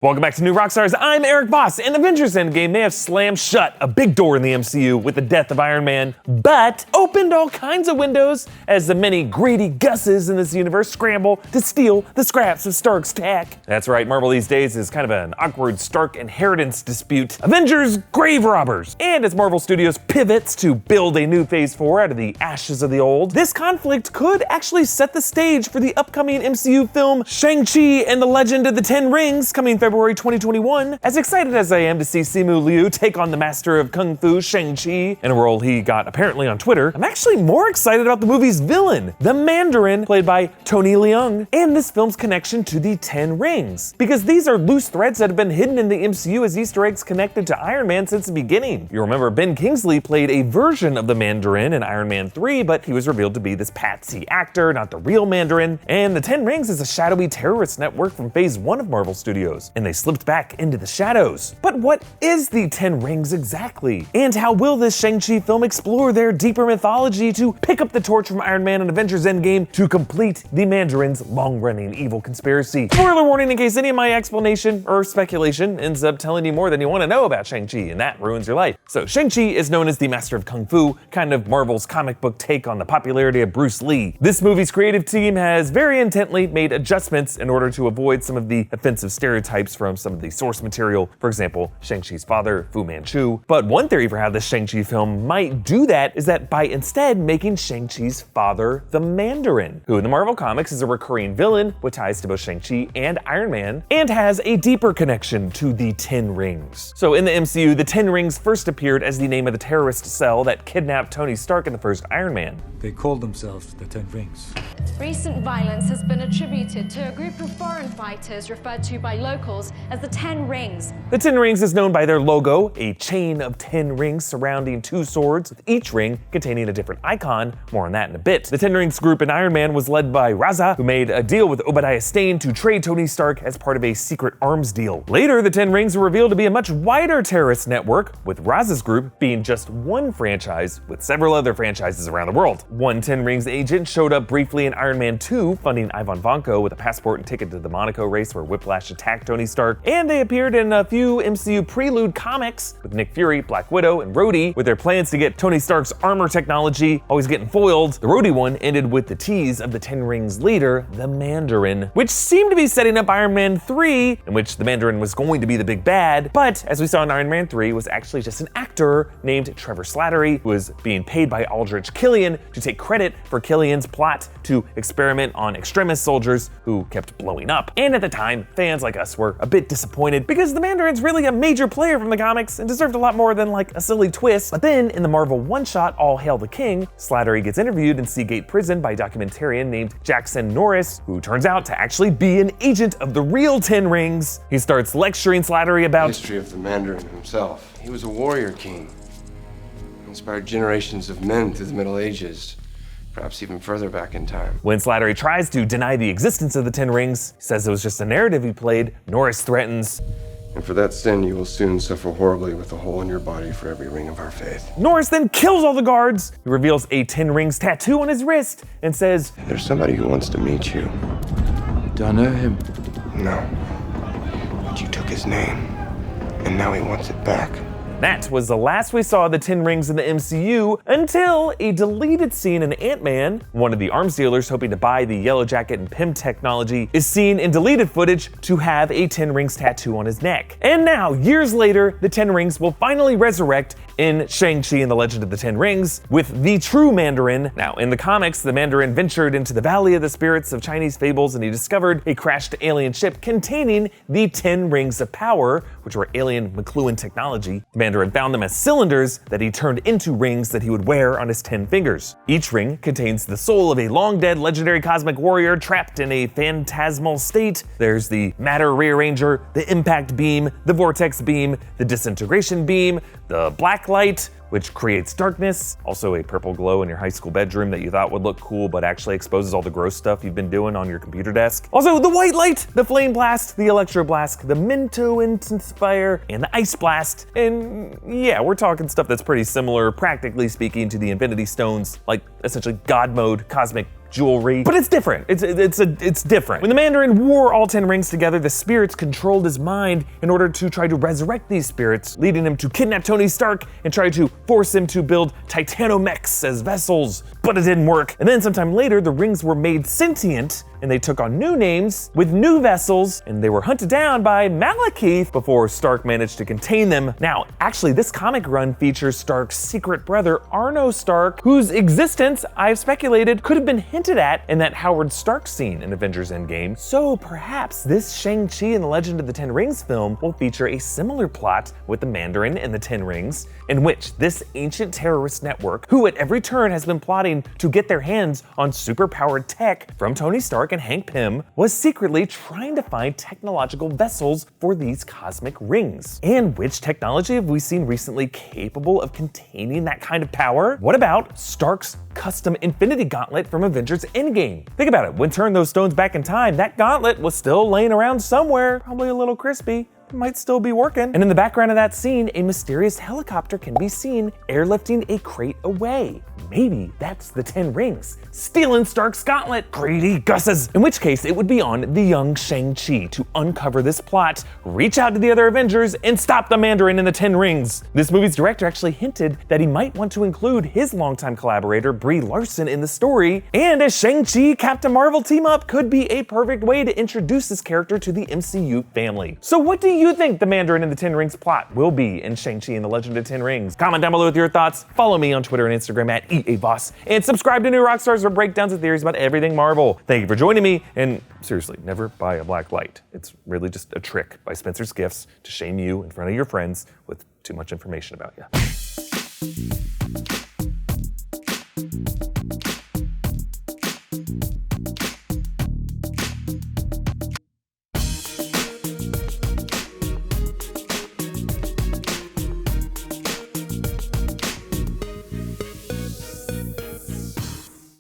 Welcome back to New Rockstars. I'm Erik Voss, and Avengers Endgame may have slammed shut a big door in the MCU with the death of Iron Man, but opened all kinds of windows as the many greedy Gusses in this universe scramble to steal the scraps of Stark's tech. That's right, Marvel these days is kind of an awkward Stark inheritance dispute. Avengers grave robbers. And as Marvel Studios pivots to build a new Phase 4 out of the ashes of the old, this conflict could actually set the stage for the upcoming MCU film Shang-Chi and the Legend of the Ten Rings coming February 2021. As excited as I am to see Simu Liu take on the master of Kung Fu, Shang-Chi, in a role he got apparently on Twitter, I'm actually more excited about the movie's villain, the Mandarin, played by Tony Leung, and this film's connection to the Ten Rings. Because these are loose threads that have been hidden in the MCU as Easter eggs connected to Iron Man since the beginning. You remember Ben Kingsley played a version of the Mandarin in Iron Man 3, but he was revealed to be this patsy actor, not the real Mandarin. And the Ten Rings is a shadowy terrorist network from Phase 1 of Marvel Studios, and they slipped back into the shadows. But what is the Ten Rings exactly? And how will this Shang-Chi film explore their deeper mythology to pick up the torch from Iron Man and Avengers Endgame to complete the Mandarin's long-running evil conspiracy? Spoiler warning in case any of my explanation or speculation ends up telling you more than you want to know about Shang-Chi, and that ruins your life. So Shang-Chi is known as the master of Kung Fu, kind of Marvel's comic book take on the popularity of Bruce Lee. This movie's creative team has very intently made adjustments in order to avoid some of the offensive stereotypes from some of the source material, for example, Shang-Chi's father, Fu Manchu. But one theory for how this Shang-Chi film might do that is that by instead making Shang-Chi's father the Mandarin, who in the Marvel comics is a recurring villain with ties to both Shang-Chi and Iron Man, and has a deeper connection to the Ten Rings. So in the MCU, the Ten Rings first appeared as the name of the terrorist cell that kidnapped Tony Stark in the first Iron Man. They called themselves the Ten Rings. Recent violence has been attributed to a group of foreign fighters referred to by locals as the Ten Rings. The Ten Rings is known by their logo, a chain of 10 rings surrounding 2 swords, with each ring containing a different icon. More on that in a bit. The Ten Rings group in Iron Man was led by Raza, who made a deal with Obadiah Stane to trade Tony Stark as part of a secret arms deal. Later, the Ten Rings were revealed to be a much wider terrorist network, with Raza's group being just one franchise with several other franchises around the world. One Ten Rings agent showed up briefly in Iron Man 2, funding Ivan Vanko with a passport and ticket to the Monaco race where Whiplash attacked Tony Stark, and they appeared in a few MCU prelude comics with Nick Fury, Black Widow, and Rhodey with their plans to get Tony Stark's armor technology always getting foiled. The Rhodey one ended with the tease of the Ten Rings leader, the Mandarin, which seemed to be setting up Iron Man 3, in which the Mandarin was going to be the big bad, but as we saw in Iron Man 3, was actually just an actor named Trevor Slattery, who was being paid by Aldrich Killian to take credit for Killian's plot to experiment on extremist soldiers who kept blowing up. And at the time, fans like us were a bit disappointed because the Mandarin's really a major player from the comics and deserved a lot more than like a silly twist. But then in the Marvel one-shot All Hail the King, Slattery gets interviewed in Seagate Prison by a documentarian named Jackson Norris, who turns out to actually be an agent of the real Ten Rings. He starts lecturing Slattery about the history of the Mandarin himself. He was a warrior king, inspired generations of men through the Middle Ages, perhaps even further back in time. When Slattery tries to deny the existence of the Ten Rings, he says it was just a narrative he played, Norris threatens, and for that sin, you will soon suffer horribly with a hole in your body for every ring of our faith. Norris then kills all the guards. He reveals a Ten Rings tattoo on his wrist and says, there's somebody who wants to meet you. Do I know him? No. But you took his name, and now he wants it back. That was the last we saw of the Ten Rings in the MCU until a deleted scene in Ant-Man. One of the arms dealers hoping to buy the Yellow Jacket and PIM technology is seen in deleted footage to have a Ten Rings tattoo on his neck. And now, years later, the Ten Rings will finally resurrect in Shang-Chi and the Legend of the Ten Rings with the true Mandarin. Now, in the comics, the Mandarin ventured into the Valley of the Spirits of Chinese fables and he discovered a crashed alien ship containing the Ten Rings of Power, which were alien McLuhan technology. The Mandarin found them as cylinders that he turned into rings that he would wear on his 10 fingers. Each ring contains the soul of a long-dead legendary cosmic warrior trapped in a phantasmal state. There's the Matter Rearranger, the Impact Beam, the Vortex Beam, the Disintegration Beam, the Black Light, which creates darkness, also a purple glow in your high school bedroom that you thought would look cool but actually exposes all the gross stuff you've been doing on your computer desk. Also the white light, the flame blast, the electro blast, the Minto intensifier, and the ice blast. And yeah, we're talking stuff that's pretty similar, practically speaking, to the Infinity Stones, like essentially God mode, cosmic jewelry, but it's different. It's different. When the Mandarin wore all 10 rings together, the spirits controlled his mind in order to try to resurrect these spirits, leading him to kidnap Tony Stark and try to force him to build titanomechs as vessels, but it didn't work. And then sometime later, the rings were made sentient and they took on new names with new vessels, and they were hunted down by Malekith before Stark managed to contain them. Now, actually, this comic run features Stark's secret brother, Arno Stark, whose existence I've speculated could have been hinted at in that Howard Stark scene in Avengers Endgame. So perhaps this Shang-Chi and the Legend of the Ten Rings film will feature a similar plot with the Mandarin and the Ten Rings, in which this ancient terrorist network, who at every turn has been plotting to get their hands on superpowered tech from Tony Stark and Hank Pym, was secretly trying to find technological vessels for these cosmic rings. And which technology have we seen recently capable of containing that kind of power? What about Stark's custom Infinity Gauntlet from Avengers Endgame? Think about it, when turned those stones back in time, that gauntlet was still laying around somewhere, probably a little crispy. Might still be working. And in the background of that scene, a mysterious helicopter can be seen airlifting a crate away. Maybe that's the Ten Rings, stealing Stark's gauntlet. Greedy gusses. In which case, it would be on the young Shang-Chi to uncover this plot, reach out to the other Avengers, and stop the Mandarin and the Ten Rings. This movie's director actually hinted that he might want to include his longtime collaborator, Brie Larson, in the story, and a Shang-Chi Captain Marvel team-up could be a perfect way to introduce this character to the MCU family. So what do you think the Mandarin and the Ten Rings plot will be in Shang-Chi and the Legend of the Ten Rings? Comment down below with your thoughts. Follow me on Twitter and Instagram at Erik Voss, and subscribe to New Rockstars for breakdowns and theories about everything Marvel. Thank you for joining me, and seriously, never buy a black light. It's really just a trick by Spencer's Gifts to shame you in front of your friends with too much information about you.